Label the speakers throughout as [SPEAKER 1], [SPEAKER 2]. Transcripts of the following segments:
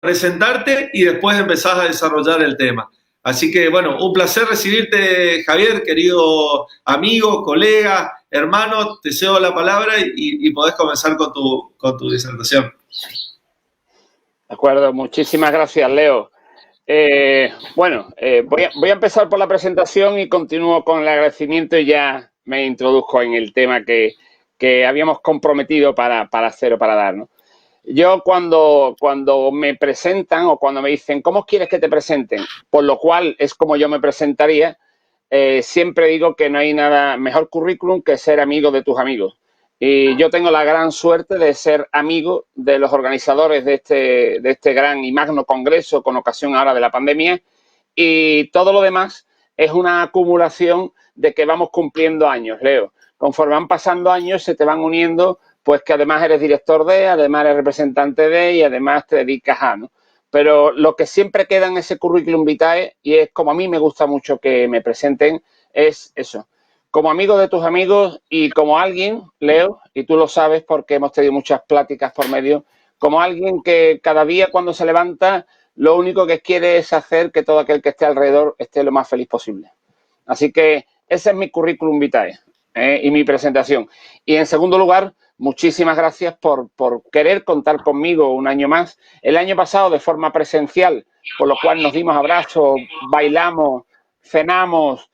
[SPEAKER 1] presentarte y después empezás a desarrollar el tema. Así que, bueno, un placer recibirte, Javier, querido amigo, colega, hermano. Te cedo la palabra y podés comenzar con tu disertación.
[SPEAKER 2] De acuerdo, muchísimas gracias, Leo. Voy a empezar por la presentación y continúo con el agradecimiento y ya me introduzco en el tema que habíamos comprometido para hacer o para dar, ¿no? Yo cuando me presentan o cuando me dicen, ¿cómo quieres que te presenten? Por lo cual es como yo me presentaría, siempre digo que no hay nada mejor currículum que ser amigo de tus amigos. Y yo tengo la gran suerte de ser amigo de los organizadores de este gran y magno congreso con ocasión ahora de la pandemia, y todo lo demás es una acumulación de que vamos cumpliendo años, Leo. Conforme van pasando años se te van uniendo, pues que además eres director de, además eres representante de y además te dedicas a, ¿no? Pero lo que siempre queda en ese currículum vitae, y es como a mí me gusta mucho que me presenten, es eso. Como amigo de tus amigos y como alguien, Leo, y tú lo sabes porque hemos tenido muchas pláticas por medio, como alguien que cada día cuando se levanta lo único que quiere es hacer que todo aquel que esté alrededor esté lo más feliz posible. Así que ese es mi currículum vitae y mi presentación. Y en segundo lugar, muchísimas gracias por querer contar conmigo un año más. El año pasado de forma presencial, por lo cual nos dimos abrazos, bailamos, cenamos,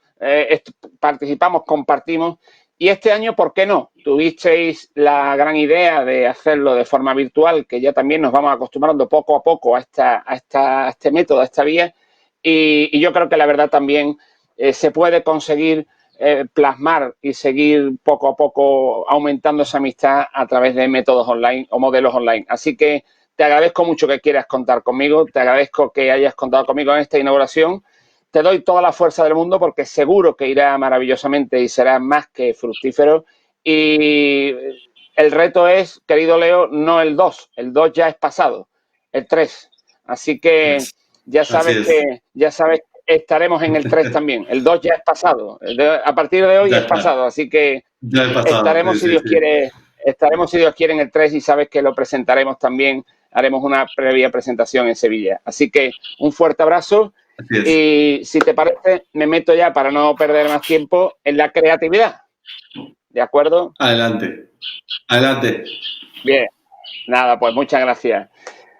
[SPEAKER 2] participamos, compartimos. Y este año, ¿por qué no? Tuvisteis la gran idea de hacerlo de forma virtual, que ya también nos vamos acostumbrando poco a poco a este método, a esta vía. Y yo creo que la verdad también se puede conseguir plasmar y seguir poco a poco aumentando esa amistad a través de métodos online o modelos online. Así que te agradezco mucho que quieras contar conmigo, te agradezco que hayas contado conmigo en esta inauguración. Te doy toda la fuerza del mundo porque seguro que irá maravillosamente y será más que fructífero. Y el reto es, querido Leo, no el 2 ya es pasado, el 3. Así que ya sabes estaremos en el 3 también. El 2 ya es pasado. A partir de hoy
[SPEAKER 1] Ya
[SPEAKER 2] es
[SPEAKER 1] está.
[SPEAKER 2] pasado. Así que
[SPEAKER 1] Ya he pasado.
[SPEAKER 2] estaremos,
[SPEAKER 1] Sí,
[SPEAKER 2] si
[SPEAKER 1] sí,
[SPEAKER 2] Dios
[SPEAKER 1] sí.
[SPEAKER 2] quiere, en el 3 y sabes que lo presentaremos también. Haremos una previa presentación en Sevilla. Así que un fuerte abrazo.
[SPEAKER 1] Así es.
[SPEAKER 2] Y si te parece, me meto ya para no perder más tiempo en la creatividad. ¿De acuerdo?
[SPEAKER 1] Adelante. Adelante.
[SPEAKER 2] Bien. Nada, pues muchas gracias.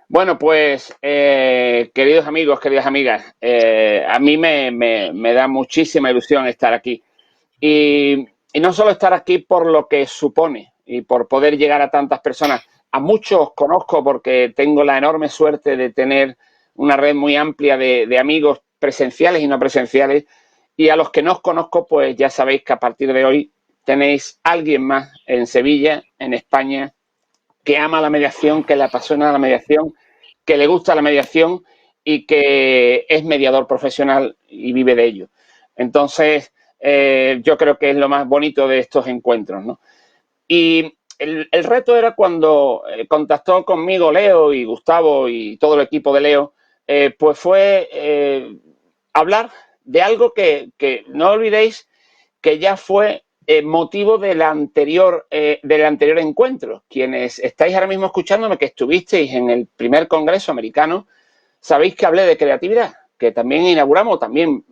[SPEAKER 2] Bueno, pues, queridos amigos, queridas amigas, a mí me da muchísima ilusión estar aquí. Y no solo estar aquí por lo que supone y por poder llegar a tantas personas. A muchos conozco porque tengo la enorme suerte de tener una red muy amplia de amigos presenciales y no presenciales. Y a los que no os conozco, pues ya sabéis que a partir de hoy tenéis alguien más en Sevilla, en España, que ama la mediación, que le apasiona la mediación, que le gusta la mediación y que es mediador profesional y vive de ello. Entonces, yo creo que es lo más bonito de estos encuentros, ¿no? Y el reto era cuando contactó conmigo Leo y Gustavo y todo el equipo de Leo, pues fue hablar de algo que no olvidéis que ya fue motivo del anterior encuentro. Quienes estáis ahora mismo escuchándome, que estuvisteis en el primer congreso americano, sabéis que hablé de creatividad, que también inauguramos, también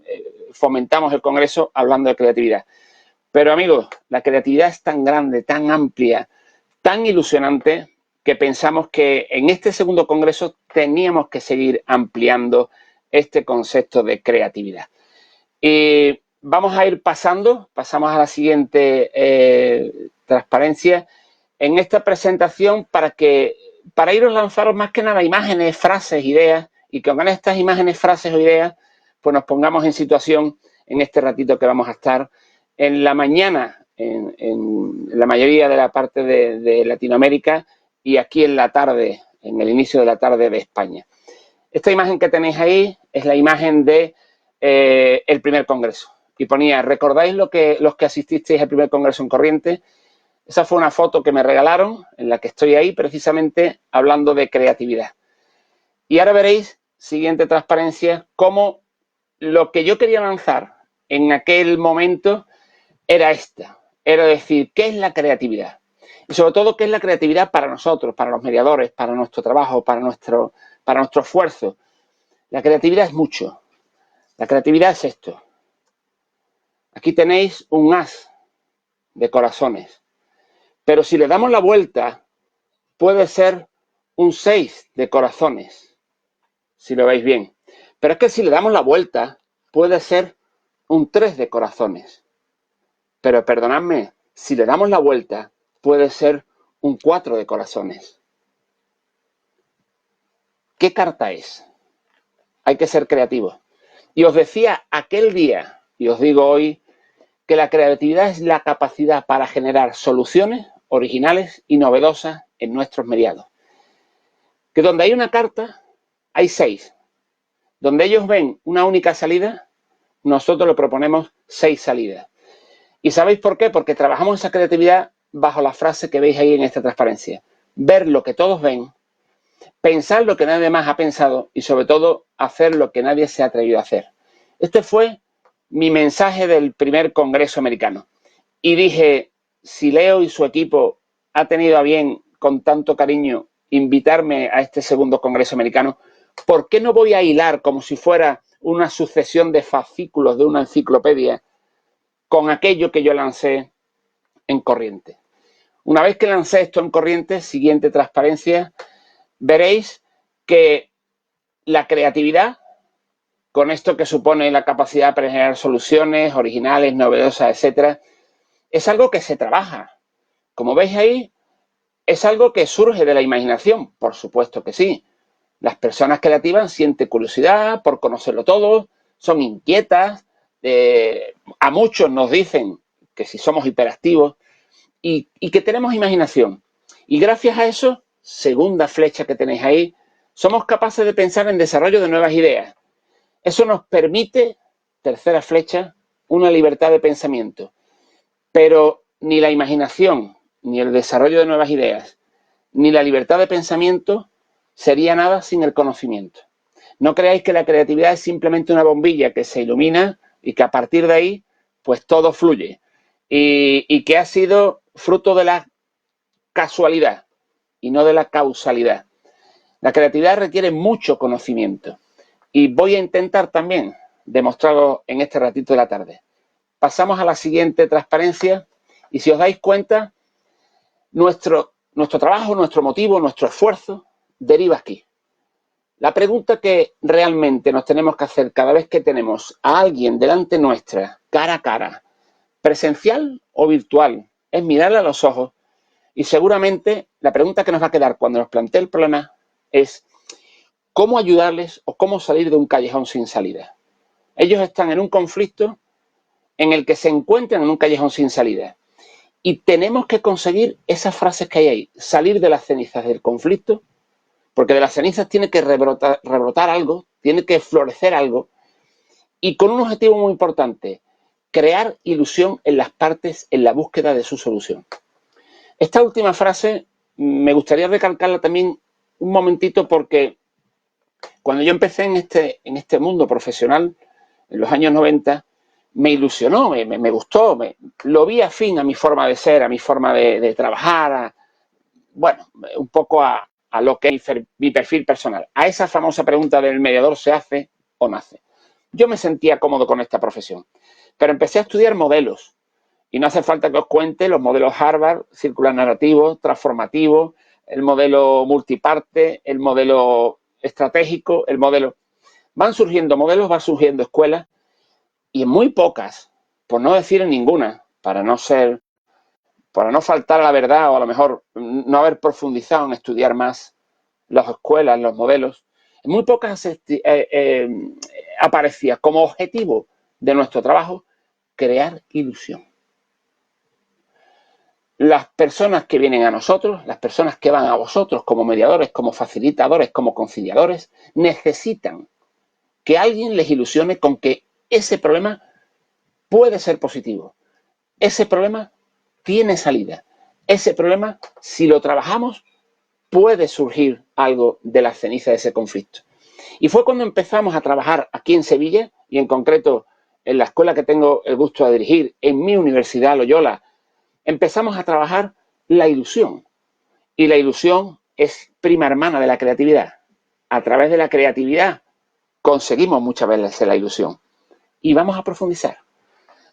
[SPEAKER 2] fomentamos el congreso hablando de creatividad. Pero amigos, la creatividad es tan grande, tan amplia, tan ilusionante, que pensamos que en este segundo congreso teníamos que seguir ampliando este concepto de creatividad. Y vamos a ir pasamos a la siguiente transparencia en esta presentación para iros lanzaros más que nada imágenes, frases, ideas, y que con estas imágenes, frases o ideas, pues nos pongamos en situación en este ratito que vamos a estar en la mañana, en la mayoría de la parte de Latinoamérica, y aquí en la tarde, en el inicio de la tarde de España. Esta imagen que tenéis ahí es la imagen de el primer congreso. Y ponía, ¿recordáis los que asististeis al primer congreso en Corrientes? Esa fue una foto que me regalaron, en la que estoy ahí precisamente hablando de creatividad. Y ahora veréis, siguiente transparencia, cómo lo que yo quería lanzar en aquel momento era esta. Era decir, ¿qué es la creatividad? Y sobre todo, ¿qué es la creatividad para nosotros, para los mediadores, para nuestro trabajo, para para nuestro esfuerzo. La creatividad es mucho. La creatividad es esto. Aquí tenéis un as de corazones. Pero si le damos la vuelta, puede ser un 6 de corazones, si lo veis bien. Pero es que si le damos la vuelta, puede ser un 3 de corazones. Pero perdonadme, si le damos la vuelta, puede ser un 4 de corazones. ¿Qué carta es? Hay que ser creativos. Y os decía aquel día, y os digo hoy, que la creatividad es la capacidad para generar soluciones originales y novedosas en nuestros mediados. Que donde hay una carta, hay 6. Donde ellos ven una única salida, nosotros le proponemos 6 salidas. ¿Y sabéis por qué? Porque trabajamos esa creatividad bajo la frase que veis ahí en esta transparencia. Ver lo que todos ven, pensar lo que nadie más ha pensado y sobre todo hacer lo que nadie se ha atrevido a hacer. Este fue mi mensaje del primer Congreso americano. Y dije, si Leo y su equipo ha tenido a bien, con tanto cariño, invitarme a este segundo Congreso americano, ¿por qué no voy a hilar como si fuera una sucesión de fascículos de una enciclopedia con aquello que yo lancé en Corrientes? Una vez que lancé esto en Corrientes, siguiente transparencia, veréis que la creatividad, con esto que supone la capacidad para generar soluciones originales, novedosas, etcétera, es algo que se trabaja. Como veis ahí, es algo que surge de la imaginación, por supuesto que sí. Las personas creativas sienten curiosidad por conocerlo todo, son inquietas, a muchos nos dicen que si somos hiperactivos y que tenemos imaginación. Y gracias a eso, segunda flecha que tenéis ahí, somos capaces de pensar en desarrollo de nuevas ideas. Eso nos permite, tercera flecha, una libertad de pensamiento. Pero ni la imaginación, ni el desarrollo de nuevas ideas, ni la libertad de pensamiento sería nada sin el conocimiento. No creáis que la creatividad es simplemente una bombilla que se ilumina y que a partir de ahí, pues todo fluye. Y que ha sido fruto de la casualidad y no de la causalidad. La creatividad requiere mucho conocimiento. Y voy a intentar también demostrarlo en este ratito de la tarde. Pasamos a la siguiente transparencia y si os dais cuenta, nuestro trabajo, nuestro motivo, nuestro esfuerzo deriva aquí. La pregunta que realmente nos tenemos que hacer cada vez que tenemos a alguien delante nuestra, cara a cara, presencial o virtual, es mirarle a los ojos y seguramente la pregunta que nos va a quedar cuando nos plantee el problema es ¿cómo ayudarles o cómo salir de un callejón sin salida? Ellos están en un conflicto en el que se encuentran en un callejón sin salida. Y tenemos que conseguir esas frases que hay ahí, salir de las cenizas del conflicto, porque de las cenizas tiene que rebrotar algo, tiene que florecer algo, y con un objetivo muy importante, crear ilusión en las partes en la búsqueda de su solución. Esta última frase me gustaría recalcarla también un momentito porque cuando yo empecé en este mundo profesional, en los años 90, me ilusionó, me gustó, lo vi afín a mi forma de ser, a mi forma de trabajar, bueno, un poco a lo que es mi perfil personal. A esa famosa pregunta del mediador, ¿se hace o nace? Yo me sentía cómodo con esta profesión, pero empecé a estudiar modelos. Y no hace falta que os cuente los modelos Harvard, circular narrativo, transformativo, el modelo multiparte, el modelo estratégico, el modelo... Van surgiendo modelos, van surgiendo escuelas, y en muy pocas, por no decir en ninguna, para no faltar a la verdad o a lo mejor no haber profundizado en estudiar más las escuelas, los modelos, en muy pocas aparecía como objetivo de nuestro trabajo crear ilusión. Las personas que vienen a nosotros, las personas que van a vosotros como mediadores, como facilitadores, como conciliadores, necesitan que alguien les ilusione con que ese problema puede ser positivo. Ese problema tiene salida. Ese problema, si lo trabajamos, puede surgir algo de la ceniza de ese conflicto. Y fue cuando empezamos a trabajar aquí en Sevilla, y en concreto en la escuela que tengo el gusto de dirigir, en mi universidad Loyola, empezamos a trabajar la ilusión. Y la ilusión es prima hermana de la creatividad. a través de la creatividad conseguimos muchas veces la ilusión. Y vamos a profundizar.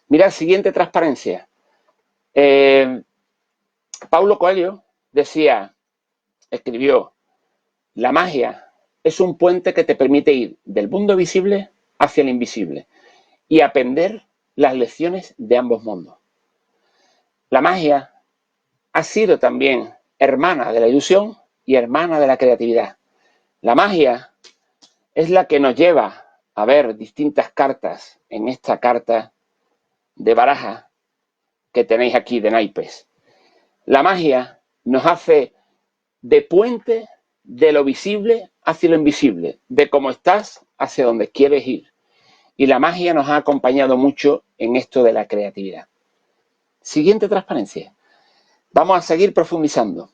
[SPEAKER 2] Mirad, siguiente transparencia. Paulo Coelho escribió, la magia es un puente que te permite ir del mundo visible hacia el invisible y aprender las lecciones de ambos mundos. La magia ha sido también hermana de la ilusión y hermana de la creatividad. La magia es la que nos lleva a ver distintas cartas en esta carta de baraja que tenéis aquí de naipes. La magia nos hace de puente de lo visible hacia lo invisible, de cómo estás hacia donde quieres ir. Y la magia nos ha acompañado mucho en esto de la creatividad. Siguiente transparencia. Vamos a seguir profundizando.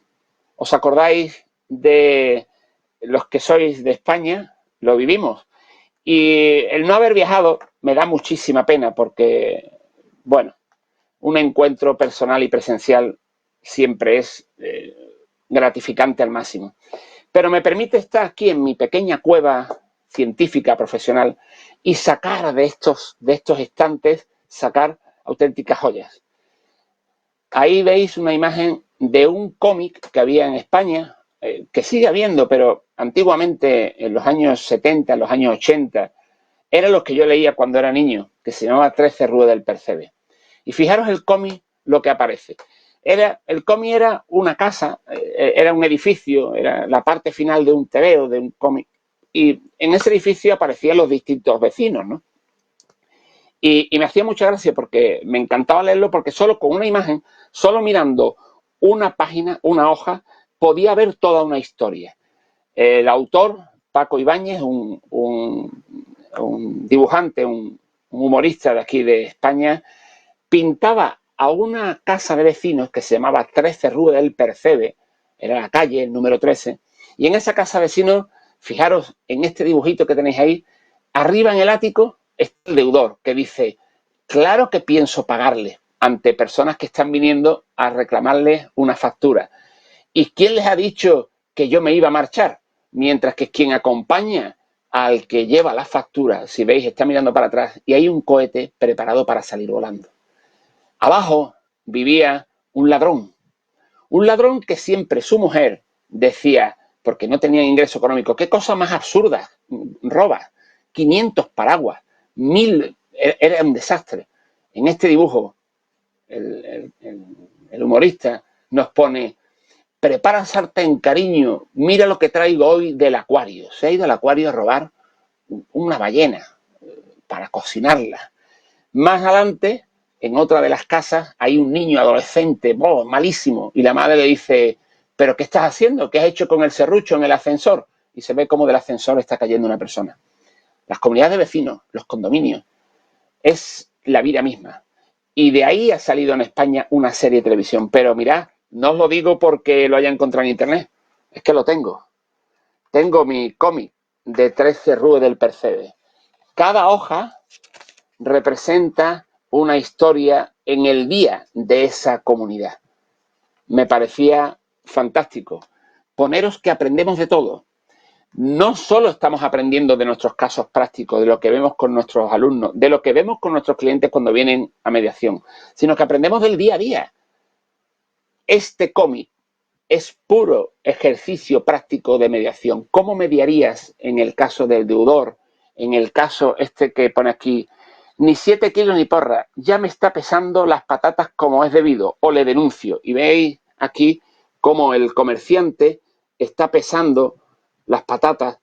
[SPEAKER 2] ¿Os acordáis de los que sois de España? Lo vivimos. Y el no haber viajado me da muchísima pena porque, bueno, un encuentro personal y presencial siempre es gratificante al máximo. Pero me permite estar aquí en mi pequeña cueva científica profesional y sacar de estos estantes, sacar auténticas joyas. Ahí veis una imagen de un cómic que había en España, que sigue habiendo, pero antiguamente en los años 70, en los años 80, eran los que yo leía cuando era niño, que se llamaba 13 Rue del Percebe. Y fijaros el cómic, lo que aparece. El cómic era una casa, era un edificio, era la parte final de un tebeo, de un cómic. Y en ese edificio aparecían los distintos vecinos, ¿no? Y me hacía mucha gracia porque me encantaba leerlo porque solo con una imagen, solo mirando una página, una hoja, podía ver toda una historia. El autor, Paco Ibáñez, un dibujante, un humorista de aquí de España, pintaba a una casa de vecinos que se llamaba 13 Rue del Percebe, era la calle, el número 13, y en esa casa de vecinos, fijaros en este dibujito que tenéis ahí, arriba en el ático está el deudor, que dice, claro que pienso pagarle ante personas que están viniendo a reclamarles una factura. ¿Y quién les ha dicho que yo me iba a marchar? Mientras que quien acompaña al que lleva la factura, si veis, está mirando para atrás y hay un cohete preparado para salir volando. Abajo vivía un ladrón que siempre su mujer decía, porque no tenía ingreso económico, qué cosa más absurda, roba 500 paraguas, 1000, era un desastre. En este dibujo, el humorista nos pone, prepara sartén, cariño, mira lo que traigo hoy del acuario. Se ha ido al acuario a robar una ballena para cocinarla. Más adelante, en otra de las casas, hay un niño adolescente, malísimo, y la madre le dice, ¿pero qué estás haciendo? ¿Qué has hecho con el serrucho en el ascensor? Y se ve cómo del ascensor está cayendo una persona. Las comunidades de vecinos, los condominios, es la vida misma. Y de ahí ha salido en España una serie de televisión. Pero mirad, no os lo digo porque lo haya encontrado en internet, es que lo tengo. Tengo mi cómic de 13 Rue del Percebe. Cada hoja representa una historia en el día de esa comunidad. Me parecía fantástico. Poneros que aprendemos de todo. No solo estamos aprendiendo de nuestros casos prácticos, de lo que vemos con nuestros alumnos, de lo que vemos con nuestros clientes cuando vienen a mediación, sino que aprendemos del día a día. Este cómic es puro ejercicio práctico de mediación. ¿Cómo mediarías en el caso del deudor? En el caso este que pone aquí, ni 7 kilos ni porra, ya me está pesando las patatas como es debido, o le denuncio. Y veis aquí cómo el comerciante está pesando las patatas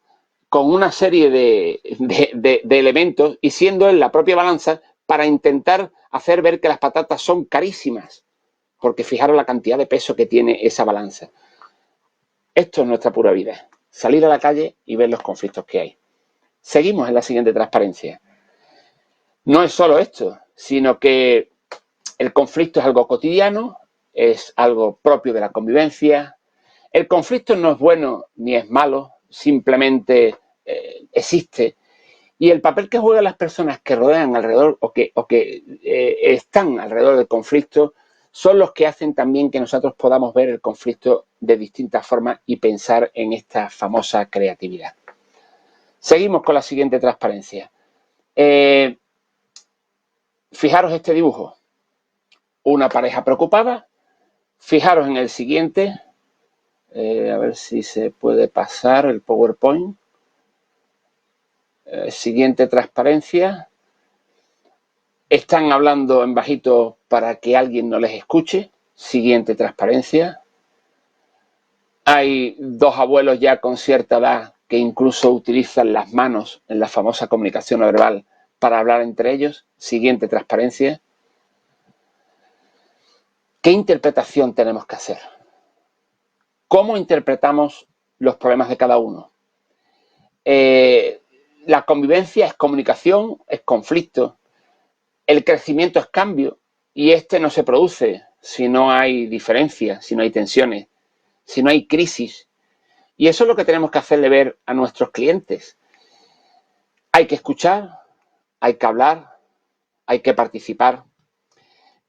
[SPEAKER 2] con una serie de elementos y siendo él la propia balanza para intentar hacer ver que las patatas son carísimas, porque fijaros la cantidad de peso que tiene esa balanza. Esto es nuestra pura vida, salir a la calle y ver los conflictos que hay. Seguimos en la siguiente transparencia. No es solo esto, sino que el conflicto es algo cotidiano, es algo propio de la convivencia. El conflicto no es bueno ni es malo, simplemente existe. Y el papel que juegan las personas que rodean alrededor o que están alrededor del conflicto son los que hacen también que nosotros podamos ver el conflicto de distintas formas y pensar en esta famosa creatividad. Seguimos con la siguiente transparencia. Fijaros este dibujo. Una pareja preocupada. Fijaros en el siguiente. A ver si se puede pasar el PowerPoint. Siguiente transparencia. Están hablando en bajito para que alguien no les escuche. Siguiente transparencia. Hay dos abuelos ya con cierta edad que incluso utilizan las manos en la famosa comunicación no verbal para hablar entre ellos. Siguiente transparencia. ¿Qué interpretación tenemos que hacer? ¿Cómo interpretamos los problemas de cada uno? La convivencia es comunicación, es conflicto. El crecimiento es cambio y este no se produce si no hay diferencia, si no hay tensiones, si no hay crisis. Y eso es lo que tenemos que hacerle ver a nuestros clientes. Hay que escuchar, hay que hablar, hay que participar.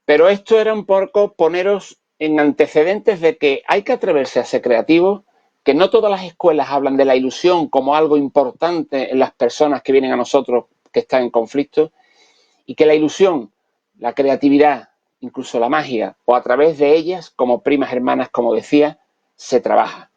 [SPEAKER 2] Pero esto era un poco poneros en antecedentes de que hay que atreverse a ser creativo, que no todas las escuelas hablan de la ilusión como algo importante en las personas que vienen a nosotros que están en conflicto, y que la ilusión, la creatividad, incluso la magia, o a través de ellas, como primas hermanas, como decía, se trabaja.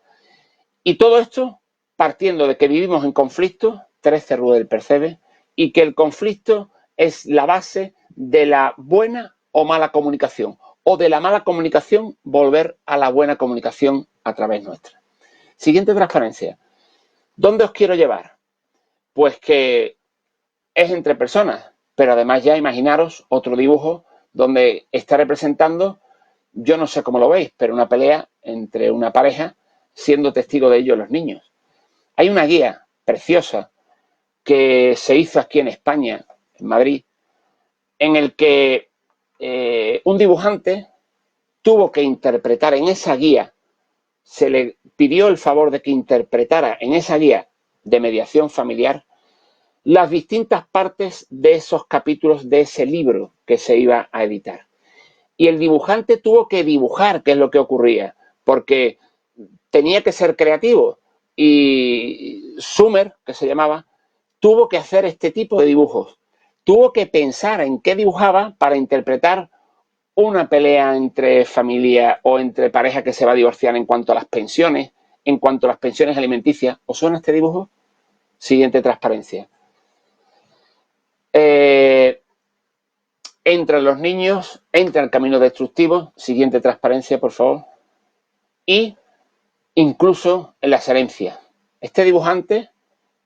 [SPEAKER 2] Y todo esto partiendo de que vivimos en conflicto, 13 Rue del Percebe, y que el conflicto es la base de la buena o mala comunicación, o de la mala comunicación volver a la buena comunicación a través nuestra. Siguiente transparencia. ¿Dónde os quiero llevar? Pues que es entre personas, pero además ya imaginaros otro dibujo donde está representando, yo no sé cómo lo veis, pero una pelea entre una pareja, siendo testigo de ello los niños. Hay una guía preciosa que se hizo aquí en España, en Madrid, en el que un dibujante tuvo que interpretar en esa guía, se le pidió el favor de que interpretara en esa guía de mediación familiar las distintas partes de esos capítulos de ese libro que se iba a editar. Y el dibujante tuvo que dibujar qué es lo que ocurría, porque tenía que ser creativo. Y Summer, que se llamaba, tuvo que hacer este tipo de dibujos. Tuvo que pensar en qué dibujaba para interpretar una pelea entre familia o entre pareja que se va a divorciar en cuanto a las pensiones, en cuanto a las pensiones alimenticias. ¿Os suena este dibujo? Siguiente transparencia. Entran los niños, entra el camino destructivo. Siguiente transparencia, por favor. Y incluso en las herencias. Este dibujante,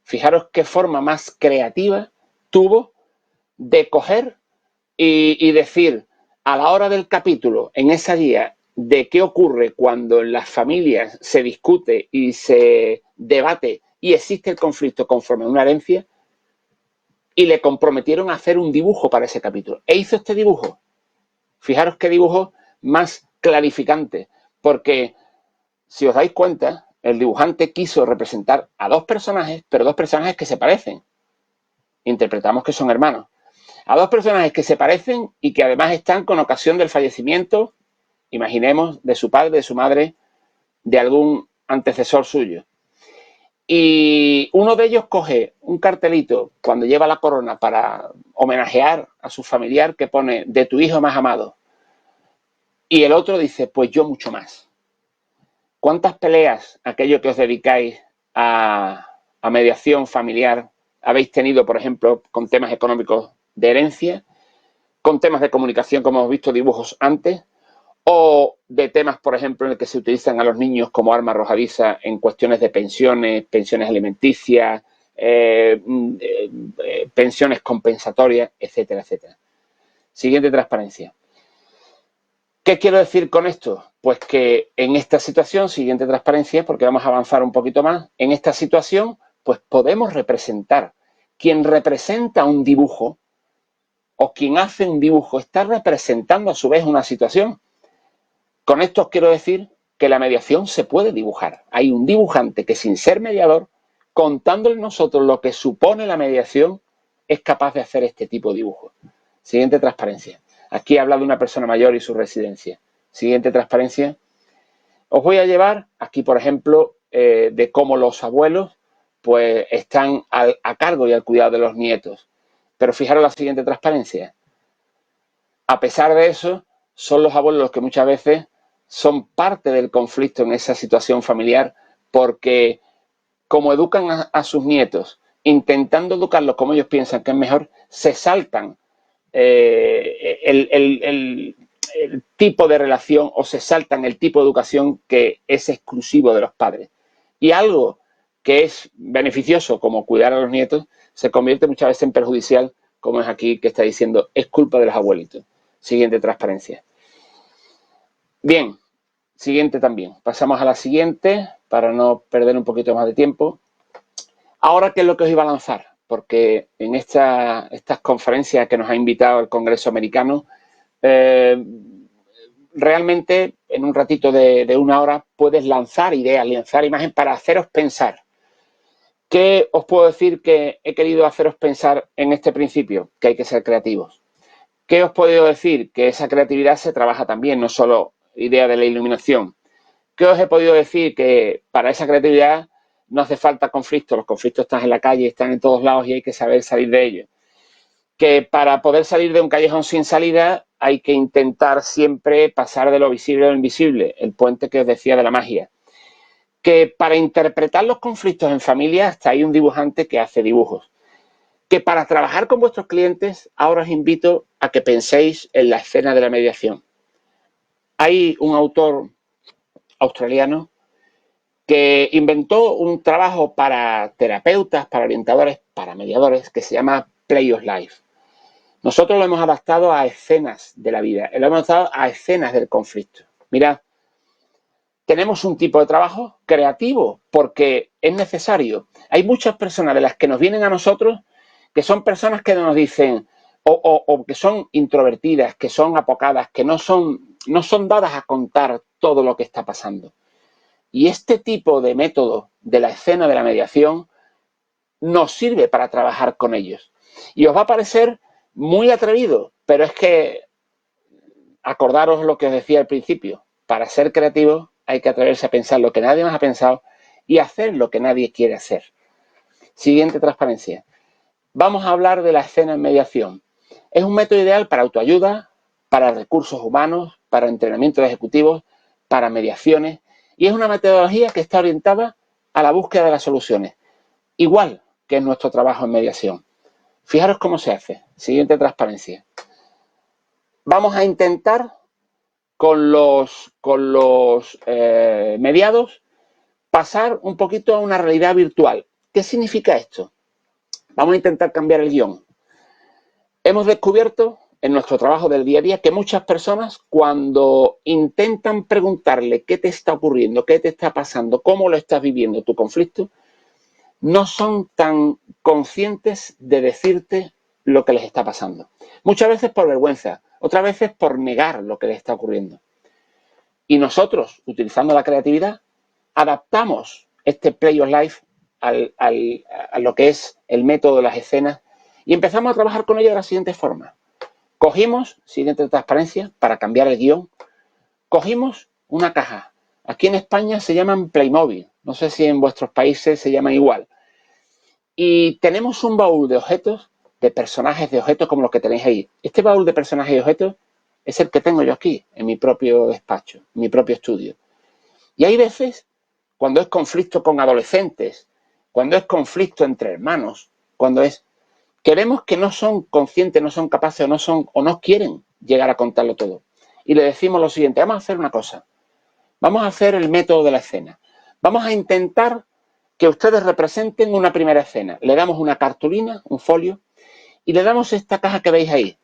[SPEAKER 2] fijaros qué forma más creativa tuvo de coger y decir a la hora del capítulo, en esa guía, de qué ocurre cuando en las familias se discute y se debate y existe el conflicto conforme a una herencia, y le comprometieron a hacer un dibujo para ese capítulo. E hizo este dibujo. Fijaros qué dibujo más clarificante, porque si os dais cuenta, el dibujante quiso representar a dos personajes, pero dos personajes que se parecen. Interpretamos que son hermanos. A dos personajes que se parecen y que además están con ocasión del fallecimiento, imaginemos, de su padre, de su madre, de algún antecesor suyo. Y uno de ellos coge un cartelito cuando lleva la corona para homenajear a su familiar que pone "de tu hijo más amado". Y el otro dice, pues yo mucho más. ¿Cuántas peleas, aquellos que os dedicáis a mediación familiar, habéis tenido, por ejemplo, con temas económicos de herencia, con temas de comunicación, como hemos visto dibujos antes, o de temas, por ejemplo, en el que se utilizan a los niños como arma arrojadiza en cuestiones de pensiones, pensiones alimenticias, pensiones compensatorias, etcétera, etcétera? Siguiente transparencia. ¿Qué quiero decir con esto? Pues que en esta situación, siguiente transparencia, porque vamos a avanzar un poquito más, en esta situación, pues podemos representar. Quien representa un dibujo o quien hace un dibujo está representando a su vez una situación. Con esto os quiero decir que la mediación se puede dibujar. Hay un dibujante que, sin ser mediador, contándole nosotros lo que supone la mediación, es capaz de hacer este tipo de dibujo. Siguiente transparencia. Aquí habla de una persona mayor y su residencia. Siguiente transparencia. Os voy a llevar aquí, por ejemplo, de cómo los abuelos pues están a cargo y al cuidado de los nietos. Pero fijaros la siguiente transparencia. A pesar de eso, son los abuelos los que muchas veces son parte del conflicto en esa situación familiar, porque como educan a sus nietos, intentando educarlos como ellos piensan que es mejor, se saltan el tipo de relación o se saltan el tipo de educación que es exclusivo de los padres. Y algo que es beneficioso, como cuidar a los nietos, se convierte muchas veces en perjudicial, como es aquí que está diciendo, es culpa de los abuelitos. Siguiente transparencia. Bien, siguiente también. Pasamos a la siguiente para no perder un poquito más de tiempo. Ahora, ¿qué es lo que os iba a lanzar? Porque en estas conferencias que nos ha invitado el Congreso Americano, realmente en un ratito de una hora puedes lanzar ideas, lanzar imágenes para haceros pensar. ¿Qué os puedo decir que he querido haceros pensar en este principio? Que hay que ser creativos. ¿Qué os he podido decir? Que esa creatividad se trabaja también, no solo idea de la iluminación. ¿Qué os he podido decir? Que para esa creatividad no hace falta conflictos. Los conflictos están en la calle, están en todos lados y hay que saber salir de ellos. Que para poder salir de un callejón sin salida hay que intentar siempre pasar de lo visible a lo invisible, el puente que os decía de la magia. Que para interpretar los conflictos en familia hasta hay un dibujante que hace dibujos. Que para trabajar con vuestros clientes, ahora os invito a que penséis en la escena de la mediación. Hay un autor australiano que inventó un trabajo para terapeutas, para orientadores, para mediadores, que se llama Play of Life. Nosotros lo hemos adaptado a escenas de la vida, lo hemos adaptado a escenas del conflicto. Mirad, tenemos un tipo de trabajo creativo porque es necesario. Hay muchas personas de las que nos vienen a nosotros que son personas que nos dicen o que son introvertidas, que son apocadas, que no son dadas a contar todo lo que está pasando. Y este tipo de método de la escena de la mediación nos sirve para trabajar con ellos. Y os va a parecer muy atrevido, pero es que acordaros lo que os decía al principio. Para ser creativos hay que atreverse a pensar lo que nadie más ha pensado y hacer lo que nadie quiere hacer. Siguiente transparencia. Vamos a hablar de la escena en mediación. Es un método ideal para autoayuda, para recursos humanos, para entrenamiento de ejecutivos, para mediaciones. Y es una metodología que está orientada a la búsqueda de las soluciones, igual que en nuestro trabajo en mediación. Fijaros cómo se hace. Siguiente transparencia. Vamos a intentar con los mediados pasar un poquito a una realidad virtual. ¿Qué significa esto? Vamos a intentar cambiar el guión. Hemos descubierto en nuestro trabajo del día a día que muchas personas, cuando intentan preguntarle qué te está ocurriendo, qué te está pasando, cómo lo estás viviendo tu conflicto, no son tan conscientes de decirte lo que les está pasando. Muchas veces por vergüenza, otras veces por negar lo que les está ocurriendo. Y nosotros, utilizando la creatividad, adaptamos este Play of Life a lo que es el método de las escenas y empezamos a trabajar con ello de la siguiente forma. Cogimos, siguiente transparencia, para cambiar el guión, cogimos una caja. Aquí en España se llaman Playmobil, no sé si en vuestros países se llaman igual. Y tenemos un baúl de objetos, de personajes de objetos como los que tenéis ahí. Este baúl de personajes y objetos es el que tengo yo aquí, en mi propio despacho, en mi propio estudio. Y hay veces, cuando es conflicto con adolescentes, cuando es conflicto entre hermanos, que vemos que no son conscientes, no son capaces o no quieren llegar a contarlo todo. Y le decimos lo siguiente, vamos a hacer una cosa. Vamos a hacer el método de la escena. Vamos a intentar que ustedes representen una primera escena. Le damos una cartulina, un folio, y le damos esta caja que veis ahí,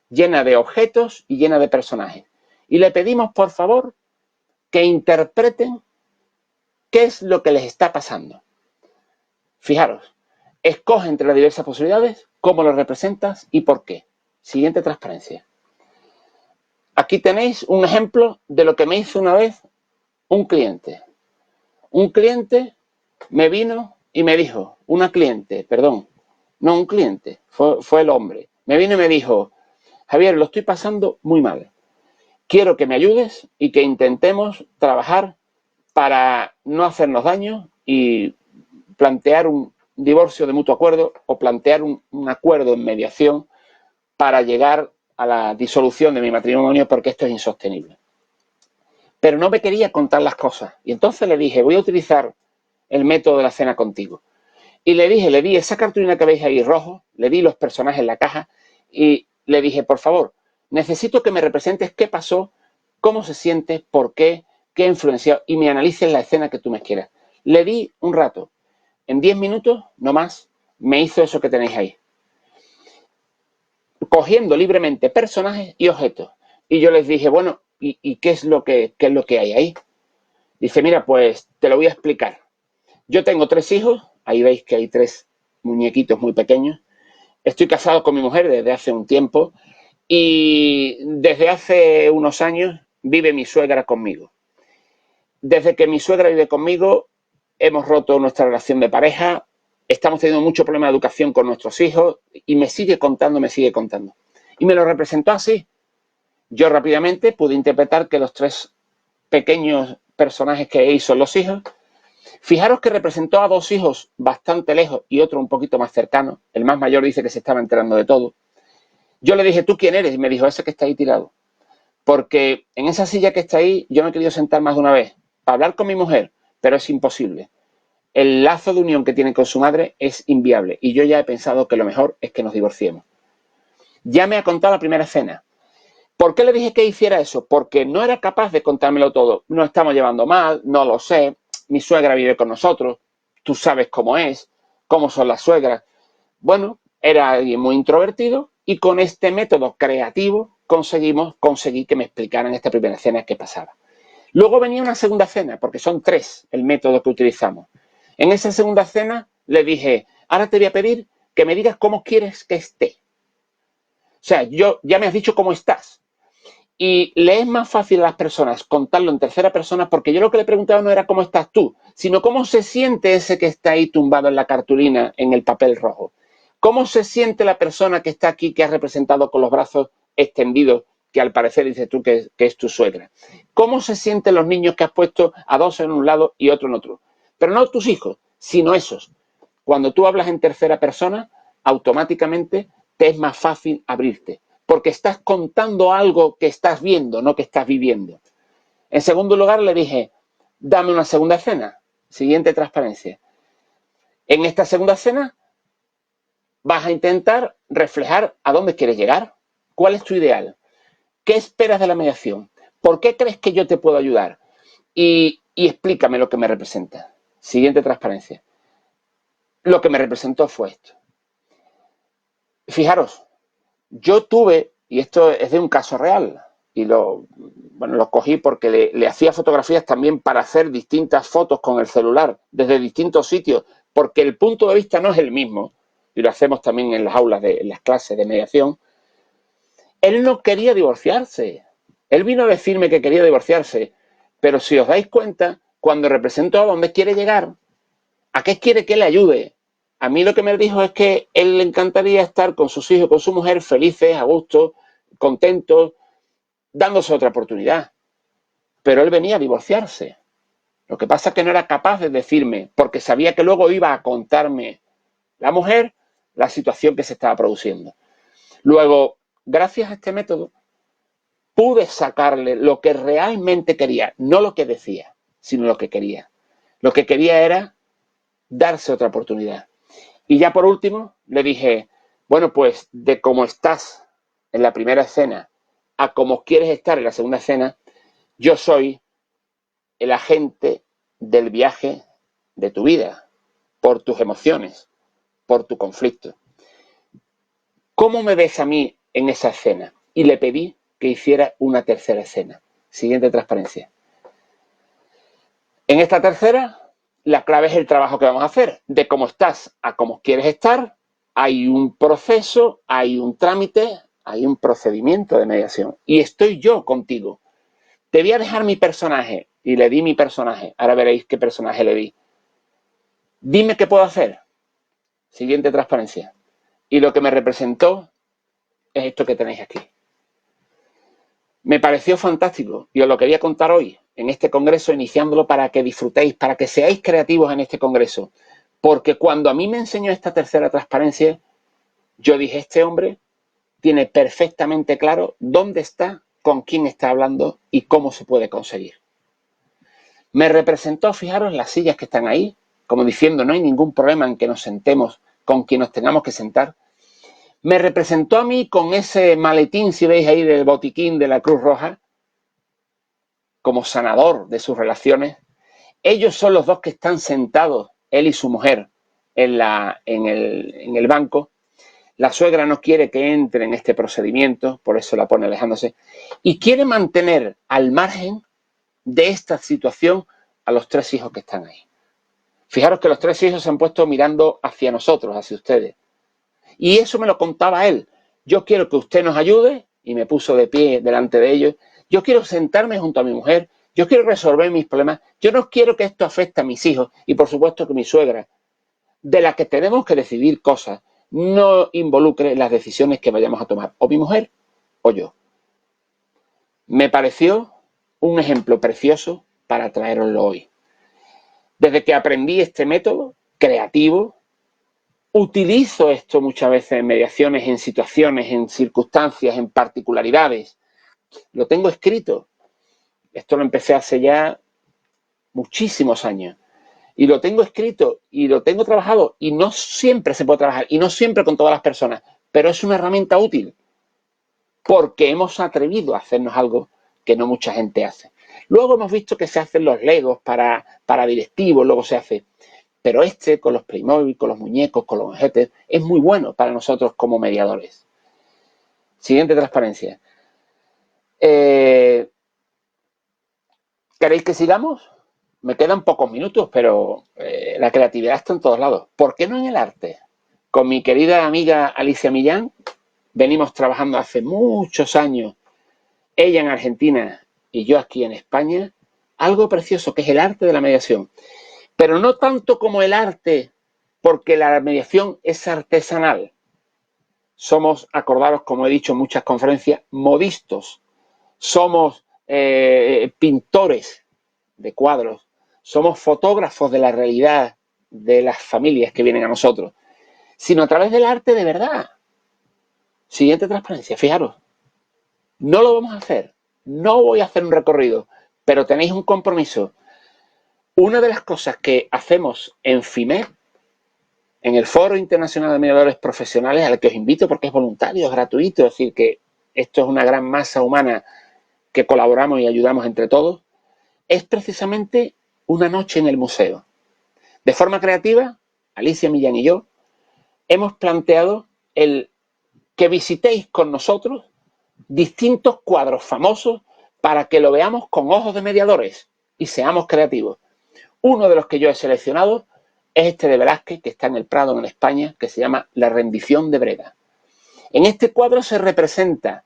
[SPEAKER 2] llena de objetos y llena de personajes. Y le pedimos, por favor, que interpreten qué es lo que les está pasando. Fijaros, escoge entre las diversas posibilidades cómo lo representas y por qué. Siguiente transparencia. Aquí tenéis un ejemplo de lo que me hizo una vez un cliente. Un cliente me vino y me dijo, un cliente, fue el hombre. Me vino y me dijo, Javier, lo estoy pasando muy mal. Quiero que me ayudes y que intentemos trabajar para no hacernos daño y plantear un divorcio de mutuo acuerdo o plantear un acuerdo en mediación para llegar a la disolución de mi matrimonio, porque esto es insostenible. Pero no me quería contar las cosas. Y entonces le dije, voy a utilizar el método de la cena contigo. Y le di esa cartulina que veis ahí rojo, le di los personajes en la caja y le dije, por favor, necesito que me representes qué pasó, cómo se siente, por qué, qué ha influenciado y me analices la escena que tú me quieras. Le di un rato. En 10 minutos, no más, me hizo eso que tenéis ahí. Cogiendo libremente personajes y objetos. Y yo les dije, bueno, ¿y qué es lo que hay ahí? Dice, mira, pues te lo voy a explicar. Yo tengo 3 hijos, ahí veis que hay 3 muñequitos muy pequeños. Estoy casado con mi mujer desde hace un tiempo y desde hace unos años vive mi suegra conmigo. Desde que mi suegra vive conmigo, hemos roto nuestra relación de pareja, estamos teniendo mucho problema de educación con nuestros hijos y me sigue contando. Y me lo representó así. Yo rápidamente pude interpretar que los 3 pequeños personajes que hay son los hijos. Fijaros que representó a 2 hijos bastante lejos y otro un poquito más cercano. El más mayor dice que se estaba enterando de todo. Yo le dije, ¿tú quién eres? Y me dijo, ese que está ahí tirado. Porque en esa silla que está ahí yo me he querido sentar más de una vez para hablar con mi mujer, pero es imposible. El lazo de unión que tiene con su madre es inviable y yo ya he pensado que lo mejor es que nos divorciemos. Ya me ha contado la primera escena. ¿Por qué le dije que hiciera eso? Porque no era capaz de contármelo todo. Nos estamos llevando mal, no lo sé. Mi suegra vive con nosotros. Tú sabes cómo es, cómo son las suegras. Bueno, era alguien muy introvertido y con este método creativo conseguí que me explicaran esta primera escena qué pasaba. Luego venía una segunda escena, porque son 3 el método que utilizamos. En esa segunda escena le dije, ahora te voy a pedir que me digas cómo quieres que esté. O sea, ya me has dicho cómo estás. Y le es más fácil a las personas contarlo en tercera persona porque yo lo que le preguntaba no era cómo estás tú, sino cómo se siente ese que está ahí tumbado en la cartulina, en el papel rojo. ¿Cómo se siente la persona que está aquí, que has representado con los brazos extendidos, que al parecer dices tú que es tu suegra? ¿Cómo se sienten los niños que has puesto a 2 en un lado y otro en otro? Pero no tus hijos, sino esos. Cuando tú hablas en tercera persona, automáticamente te es más fácil abrirte, porque estás contando algo que estás viendo, no que estás viviendo. En segundo lugar, le dije, dame una segunda escena. Siguiente transparencia. En esta segunda escena vas a intentar reflejar a dónde quieres llegar, cuál es tu ideal, qué esperas de la mediación, por qué crees que yo te puedo ayudar y explícame lo que me representa. Siguiente transparencia. Lo que me representó fue esto. Fijaros, yo tuve, y esto es de un caso real, y lo cogí porque le hacía fotografías también para hacer distintas fotos con el celular, desde distintos sitios, porque el punto de vista no es el mismo, y lo hacemos también en las aulas, en las clases de mediación. Él no quería divorciarse. Él vino a decirme que quería divorciarse, pero si os dais cuenta, cuando represento a dónde quiere llegar, ¿a qué quiere que le ayude? A mí lo que me dijo es que él le encantaría estar con sus hijos, con su mujer, felices, a gusto, contentos, dándose otra oportunidad. Pero él venía a divorciarse. Lo que pasa es que no era capaz de decirme, porque sabía que luego iba a contarme la mujer la situación que se estaba produciendo. Luego, gracias a este método, pude sacarle lo que realmente quería, no lo que decía, sino lo que quería. Lo que quería era darse otra oportunidad. Y ya por último, le dije, bueno, pues de cómo estás en la primera escena a cómo quieres estar en la segunda escena, yo soy el agente del viaje de tu vida, por tus emociones, por tu conflicto. ¿Cómo me ves a mí en esa escena? Y le pedí que hiciera una tercera escena. Siguiente transparencia. En esta tercera, la clave es el trabajo que vamos a hacer. De cómo estás a cómo quieres estar, hay un proceso, hay un trámite, hay un procedimiento de mediación. Y estoy yo contigo. Te voy a dejar mi personaje. Y le di mi personaje. Ahora veréis qué personaje le di. Dime qué puedo hacer. Siguiente transparencia. Y lo que me representó es esto que tenéis aquí. Me pareció fantástico y os lo quería contar hoy en este congreso, iniciándolo para que disfrutéis, para que seáis creativos en este congreso, Porque cuando a mí me enseñó esta tercera transparencia, yo dije, este hombre tiene perfectamente claro dónde está, con quién está hablando y cómo se puede conseguir. Me representó, fijaros, las sillas que están ahí, como diciendo, no hay ningún problema en que nos sentemos con quien nos tengamos que sentar. Me representó a mí con ese maletín, si veis ahí, del botiquín de la Cruz Roja, como sanador de sus relaciones. Ellos son los dos que están sentados, él y su mujer, en el banco. La suegra no quiere que entre en este procedimiento, por eso la pone alejándose, y quiere mantener al margen de esta situación a los 3 hijos que están ahí. Fijaros que los 3 hijos se han puesto mirando hacia nosotros, hacia ustedes. Y eso me lo contaba él. Yo quiero que usted nos ayude, y me puso de pie delante de ellos. Yo quiero sentarme junto a mi mujer, yo quiero resolver mis problemas, yo no quiero que esto afecte a mis hijos, y por supuesto que mi suegra, de la que tenemos que decidir cosas, no involucre las decisiones que vayamos a tomar, o mi mujer o yo. Me pareció un ejemplo precioso para traeroslo hoy. Desde que aprendí este método creativo, utilizo esto muchas veces en mediaciones, en situaciones, en circunstancias, en particularidades. Lo tengo escrito. Esto lo empecé hace ya muchísimos años. Y lo tengo escrito y lo tengo trabajado. Y no siempre se puede trabajar y no siempre con todas las personas. Pero es una herramienta útil. Porque hemos atrevido a hacernos algo que no mucha gente hace. Luego hemos visto que se hacen los legos para directivos, luego se hace. Pero con los Playmobil, con los muñecos, con los objetos, es muy bueno para nosotros como mediadores. Siguiente transparencia. ¿Queréis que sigamos? Me quedan pocos minutos, pero la creatividad está en todos lados. ¿Por qué no en el arte? Con mi querida amiga Alicia Millán venimos trabajando hace muchos años, ella en Argentina y yo aquí en España, algo precioso que es el arte de la mediación. Pero no tanto como el arte, porque la mediación es artesanal. Somos, acordaros, como he dicho en muchas conferencias, modistos. Somos pintores de cuadros. Somos fotógrafos de la realidad de las familias que vienen a nosotros. Sino a través del arte de verdad. Siguiente transparencia, fijaros. No lo vamos a hacer. No voy a hacer un recorrido, pero tenéis un compromiso. Una de las cosas que hacemos en FIMEP, en el Foro Internacional de Mediadores Profesionales, al que os invito porque es voluntario, es gratuito, es decir, que esto es una gran masa humana que colaboramos y ayudamos entre todos, es precisamente una noche en el museo. De forma creativa, Alicia Millán y yo hemos planteado el que visitéis con nosotros distintos cuadros famosos para que lo veamos con ojos de mediadores y seamos creativos. Uno de los que yo he seleccionado es este de Velázquez, que está en el Prado, en España, que se llama La rendición de Breda. En este cuadro se representa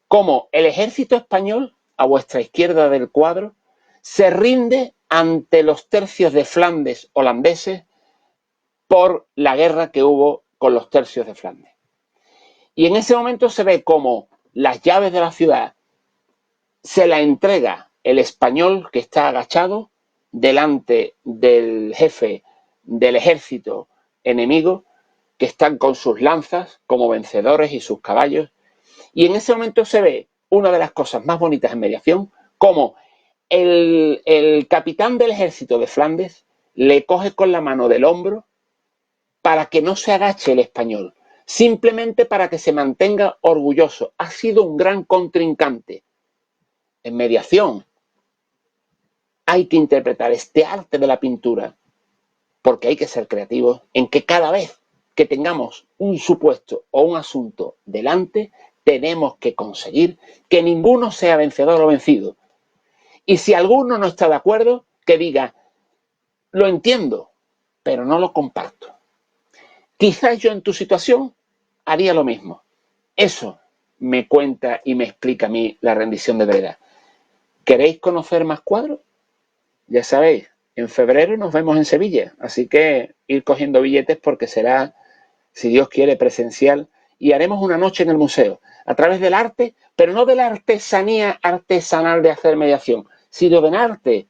[SPEAKER 2] cómo el ejército español, a vuestra izquierda del cuadro, se rinde ante los tercios de Flandes holandeses por la guerra que hubo con los tercios de Flandes. Y en ese momento se ve cómo las llaves de la ciudad se la entrega el español que está agachado delante del jefe del ejército enemigo, que están con sus lanzas como vencedores y sus caballos. Y en ese momento se ve una de las cosas más bonitas en mediación, como el capitán del ejército de Flandes le coge con la mano del hombro para que no se agache el español, simplemente para que se mantenga orgulloso. Ha sido un gran contrincante. En mediación hay que interpretar este arte de la pintura, porque hay que ser creativos en que cada vez que tengamos un supuesto o un asunto delante, tenemos que conseguir que ninguno sea vencedor o vencido. Y si alguno no está de acuerdo, que diga, lo entiendo, pero no lo comparto. Quizás yo en tu situación haría lo mismo. Eso me cuenta y me explica a mí la rendición de Breda. ¿Queréis conocer más cuadros? Ya sabéis, en febrero nos vemos en Sevilla, así que ir cogiendo billetes porque será, si Dios quiere, presencial, y haremos una noche en el museo, a través del arte, pero no de la artesanía artesanal de hacer mediación, sino del arte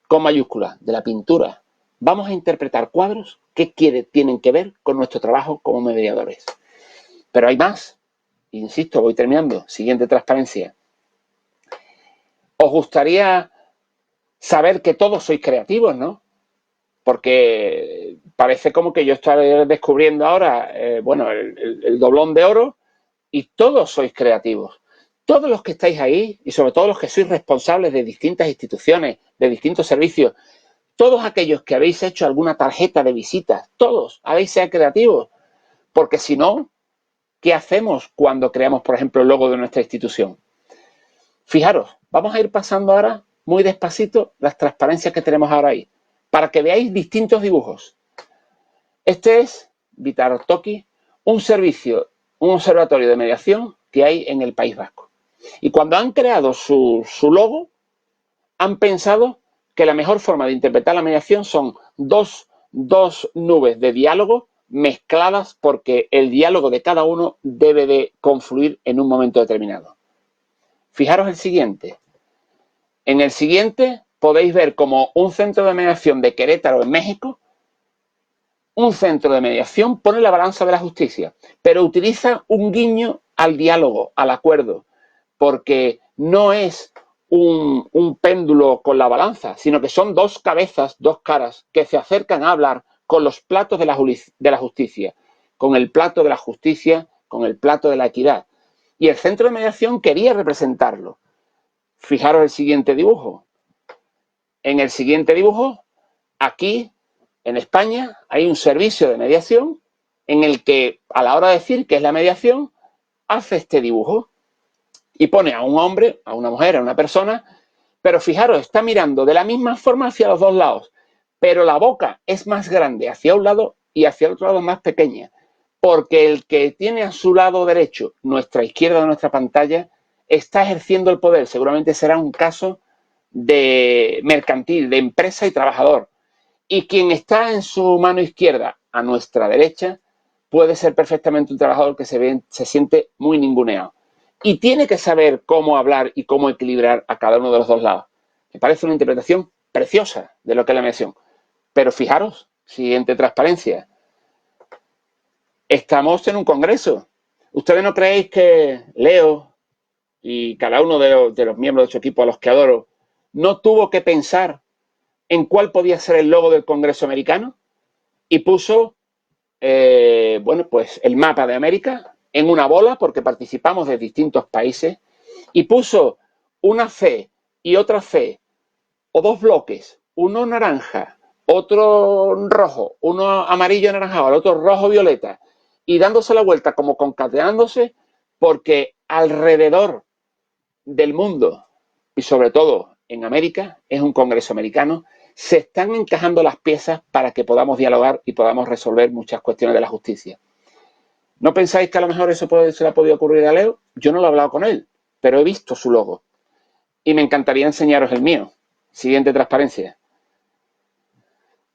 [SPEAKER 2] con mayúsculas, de la pintura, vamos a interpretar cuadros que tienen que ver con nuestro trabajo como mediadores. Pero hay más. Insisto, voy terminando. Siguiente transparencia. ¿Os gustaría saber que todos sois creativos, no? Porque parece como que yo estoy descubriendo ahora, bueno, el doblón de oro, y todos sois creativos. Todos los que estáis ahí, y sobre todo los que sois responsables de distintas instituciones, de distintos servicios, todos aquellos que habéis hecho alguna tarjeta de visitas, todos habéis sido creativos. Porque si no, ¿qué hacemos cuando creamos, por ejemplo, el logo de nuestra institución? Fijaros, vamos a ir pasando ahora muy despacito las transparencias que tenemos ahora ahí, para que veáis distintos dibujos. Este es Vitartoki, un servicio, un observatorio de mediación que hay en el País Vasco. Y cuando han creado su logo, han pensado que la mejor forma de interpretar la mediación son dos nubes de diálogo mezcladas, porque el diálogo de cada uno debe de confluir en un momento determinado. Fijaros el siguiente. En el siguiente podéis ver como un centro de mediación de Querétaro, en México, un centro de mediación pone la balanza de la justicia, pero utiliza un guiño al diálogo, al acuerdo, porque no es un péndulo con la balanza, sino que son dos cabezas, dos caras que se acercan a hablar con los platos de la justicia, con el plato de la justicia, con el plato de la equidad. Y el centro de mediación quería representarlo. Fijaros el siguiente dibujo. En el siguiente dibujo, aquí en España hay un servicio de mediación en el que, a la hora de decir qué es la mediación, hace este dibujo y pone a un hombre, a una mujer, a una persona, pero fijaros, está mirando de la misma forma hacia los dos lados, pero la boca es más grande hacia un lado y hacia el otro lado más pequeña, porque el que tiene a su lado derecho, nuestra izquierda de nuestra pantalla, está ejerciendo el poder. Seguramente será un caso de mercantil, de empresa y trabajador. Y quien está en su mano izquierda, a nuestra derecha, puede ser perfectamente un trabajador que se siente muy ninguneado. Y tiene que saber cómo hablar y cómo equilibrar a cada uno de los dos lados. Me parece una interpretación preciosa de lo que es la mediación. Pero fijaros, siguiente transparencia. Estamos en un congreso. ¿Ustedes no creéis que Leo y cada uno de los miembros de su equipo, a los que adoro, no tuvo que pensar en cuál podía ser el logo del Congreso americano? Y puso, bueno, pues el mapa de América en una bola, porque participamos de distintos países, y puso una C y otra C, o dos bloques, uno naranja, otro rojo, uno amarillo anaranjado, el otro rojo violeta, y dándose la vuelta como concatenándose, porque alrededor del mundo y sobre todo en América, es un congreso americano, se están encajando las piezas para que podamos dialogar y podamos resolver muchas cuestiones de la justicia. ¿No pensáis que a lo mejor eso se le ha podido ocurrir a Leo? Yo no lo he hablado con él, pero he visto su logo y me encantaría enseñaros el mío. Siguiente transparencia.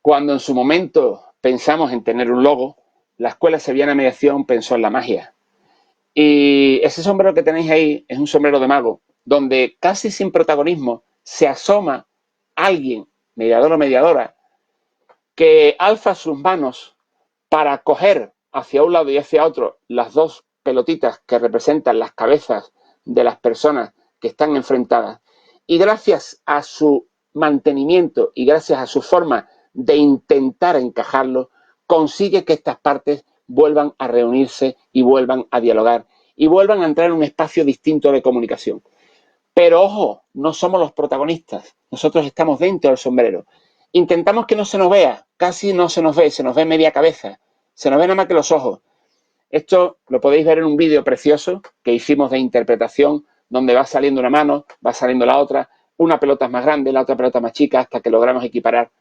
[SPEAKER 2] Cuando en su momento pensamos en tener un logo, la Escuela Sevillana de Mediación pensó en la magia. Y ese sombrero que tenéis ahí es un sombrero de mago, donde casi sin protagonismo se asoma alguien, mediador o mediadora, que alza sus manos para coger hacia un lado y hacia otro las dos pelotitas que representan las cabezas de las personas que están enfrentadas. Y gracias a su mantenimiento y gracias a su forma de intentar encajarlo, consigue que estas partes vuelvan a reunirse y vuelvan a dialogar y vuelvan a entrar en un espacio distinto de comunicación. Pero ojo, no somos los protagonistas, nosotros estamos dentro del sombrero. Intentamos que no se nos vea, casi no se nos ve media cabeza, se nos ve nada más que los ojos. Esto lo podéis ver en un vídeo precioso que hicimos de interpretación, donde va saliendo una mano, va saliendo la otra, una pelota es más grande, la otra pelota más chica, hasta que logramos equiparar.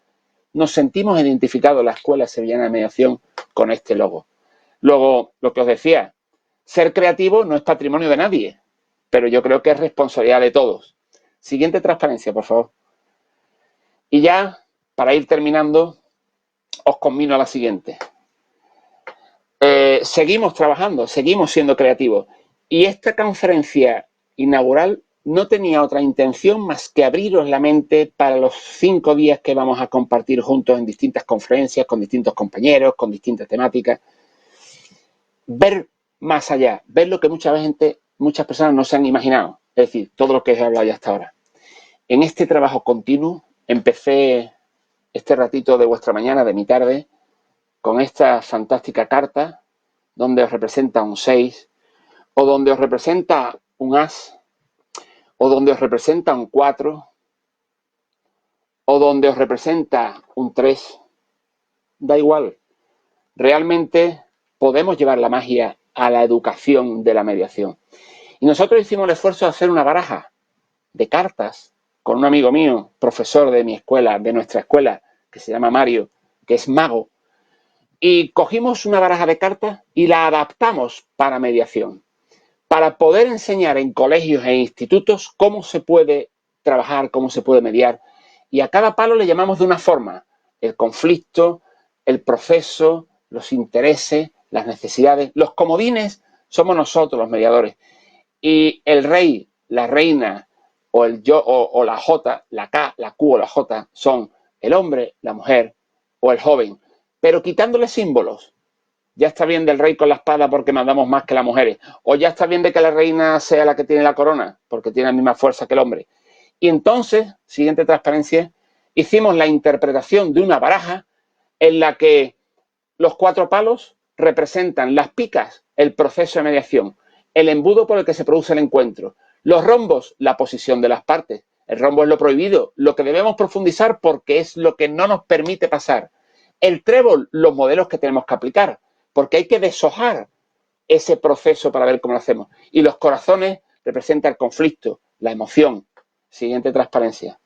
[SPEAKER 2] Nos sentimos identificados, la Escuela Sevillana de Mediación, con este logo. Luego, lo que os decía, ser creativo no es patrimonio de nadie, pero yo creo que es responsabilidad de todos. Siguiente transparencia, por favor. Y ya, para ir terminando, os conmino a la siguiente. Seguimos trabajando, seguimos siendo creativos. Y esta conferencia inaugural no tenía otra intención más que abriros la mente para los 5 días que vamos a compartir juntos en distintas conferencias, con distintos compañeros, con distintas temáticas. Ver más allá, ver lo que muchas personas no se han imaginado. Es decir, todo lo que he hablado ya hasta ahora. En este trabajo continuo, empecé este ratito de vuestra mañana, de mi tarde, con esta fantástica carta, donde os representa un 6, o donde os representa un as, o donde os representa un 4, o donde os representa un 3. Da igual. Realmente podemos llevar la magia a la educación de la mediación. Y nosotros hicimos el esfuerzo de hacer una baraja de cartas con un amigo mío, profesor de mi escuela, de nuestra escuela, que se llama Mario, que es mago, y cogimos una baraja de cartas y la adaptamos para mediación, para poder enseñar en colegios e institutos cómo se puede trabajar, cómo se puede mediar. Y a cada palo le llamamos de una forma: el conflicto, el proceso, los intereses, las necesidades. Los comodines somos nosotros, los mediadores. Y el rey, la reina, o el yo, o la J, la K, la Q o la J, son el hombre, la mujer o el joven, pero quitándole símbolos. Ya está bien del rey con la espada porque mandamos más que las mujeres, o ya está bien de que la reina sea la que tiene la corona porque tiene la misma fuerza que el hombre. Y entonces, siguiente transparencia, hicimos la interpretación de una baraja en la que los 4 palos representan las picas, el proceso de mediación, el embudo por el que se produce el encuentro, los rombos, la posición de las partes. El rombo es lo prohibido, lo que debemos profundizar porque es lo que no nos permite pasar. El trébol, los modelos que tenemos que aplicar, porque hay que deshojar ese proceso para ver cómo lo hacemos. Y los corazones representan el conflicto, la emoción. Siguiente transparencia.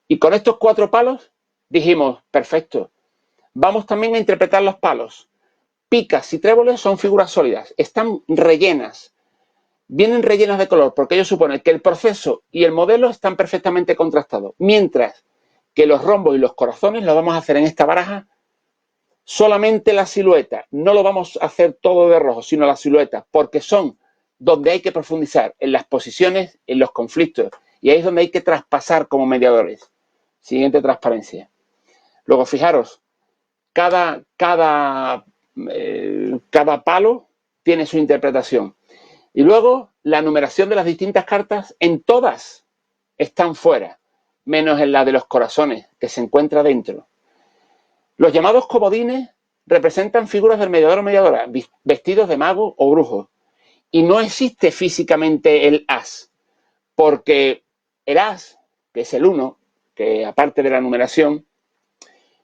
[SPEAKER 2] Y con estos 4 palos dijimos, perfecto, vamos también a interpretar los palos. Picas y tréboles son figuras sólidas, están rellenas, vienen rellenas de color, porque ello supone que el proceso y el modelo están perfectamente contrastados, mientras que los rombos y los corazones los vamos a hacer en esta baraja solamente la silueta. No lo vamos a hacer todo de rojo, sino la silueta, porque son donde hay que profundizar, en las posiciones, en los conflictos, y ahí es donde hay que traspasar como mediadores. Siguiente transparencia. Luego, fijaros, cada palo tiene su interpretación. Y luego, la numeración de las distintas cartas, en todas están fuera, menos en la de los corazones, que se encuentra dentro. Los llamados comodines representan figuras del mediador o mediadora, vestidos de mago o brujo. Y no existe físicamente el as, porque el as, que es el 1, que aparte de la numeración,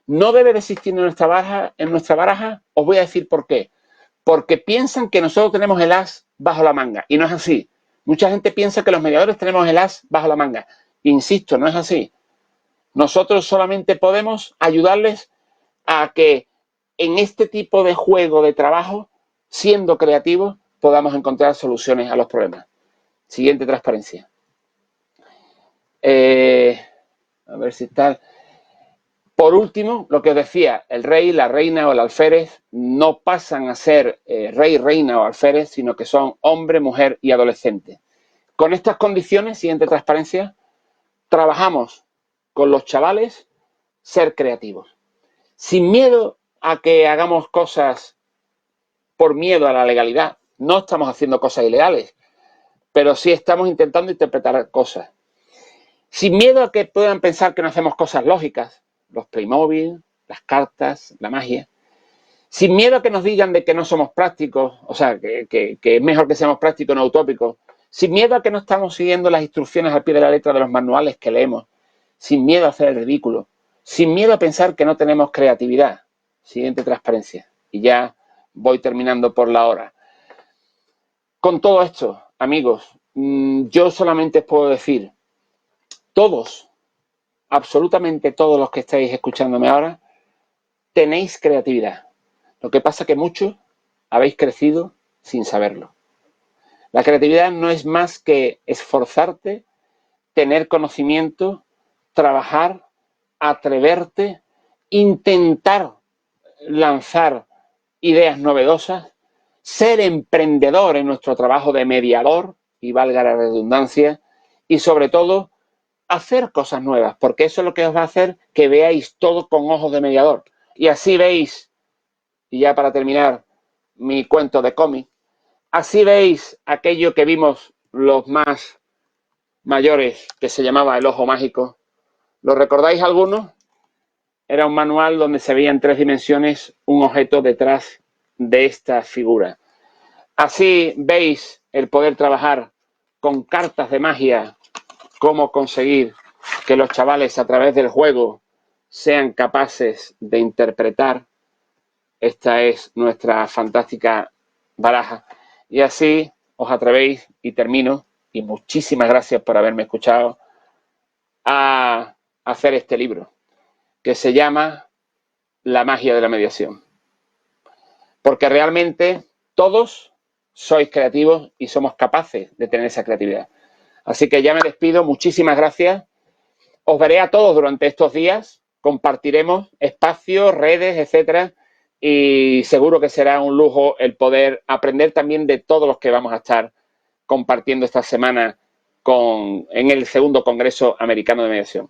[SPEAKER 2] no debe de existir en nuestra baraja. Os voy a decir por qué. Porque piensan que nosotros tenemos el as bajo la manga, y no es así. Mucha gente piensa que los mediadores tenemos el as bajo la manga. Insisto, no es así. Nosotros solamente podemos ayudarles a que en este tipo de juego de trabajo, siendo creativos, podamos encontrar soluciones a los problemas. Siguiente transparencia. A ver si está. Por último, lo que os decía, el rey, la reina o el alférez no pasan a ser rey, reina o alférez, sino que son hombre, mujer y adolescente. Con estas condiciones, siguiente transparencia, trabajamos con los chavales ser creativos. Sin miedo a que hagamos cosas por miedo a la legalidad. No estamos haciendo cosas ilegales, pero sí estamos intentando interpretar cosas. Sin miedo a que puedan pensar que no hacemos cosas lógicas, los Playmobil, las cartas, la magia. Sin miedo a que nos digan de que no somos prácticos, o sea, que es mejor que seamos prácticos, no utópicos. Sin miedo a que no estamos siguiendo las instrucciones al pie de la letra de los manuales que leemos. Sin miedo a hacer el ridículo. Sin miedo a pensar que no tenemos creatividad. Siguiente transparencia. Y ya voy terminando por la hora. Con todo esto, amigos, yo solamente puedo decir, todos, absolutamente todos los que estáis escuchándome ahora, tenéis creatividad. Lo que pasa es que muchos habéis crecido sin saberlo. La creatividad no es más que esforzarte, tener conocimiento, trabajar, atreverte, intentar lanzar ideas novedosas, ser emprendedor en nuestro trabajo de mediador, y valga la redundancia, y sobre todo hacer cosas nuevas, porque eso es lo que os va a hacer que veáis todo con ojos de mediador. Y así veis, y ya para terminar mi cuento de cómic, así veis aquello que vimos los más mayores, que se llamaba El Ojo Mágico. ¿Lo recordáis algunos? Era un manual donde se veía en 3 dimensiones un objeto detrás de esta figura. Así veis el poder trabajar con cartas de magia, cómo conseguir que los chavales a través del juego sean capaces de interpretar. Esta es nuestra fantástica baraja. Y así os atrevéis, y termino, y muchísimas gracias por haberme escuchado, a hacer este libro, que se llama La magia de la mediación. Porque realmente todos sois creativos y somos capaces de tener esa creatividad. Así que ya me despido, muchísimas gracias. Os veré a todos durante estos días, compartiremos espacios, redes, etcétera, y seguro que será un lujo el poder aprender también de todos los que vamos a estar compartiendo esta semana en el segundo Congreso Americano de Mediación.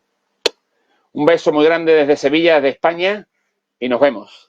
[SPEAKER 2] Un beso muy grande desde Sevilla, desde España, y nos vemos.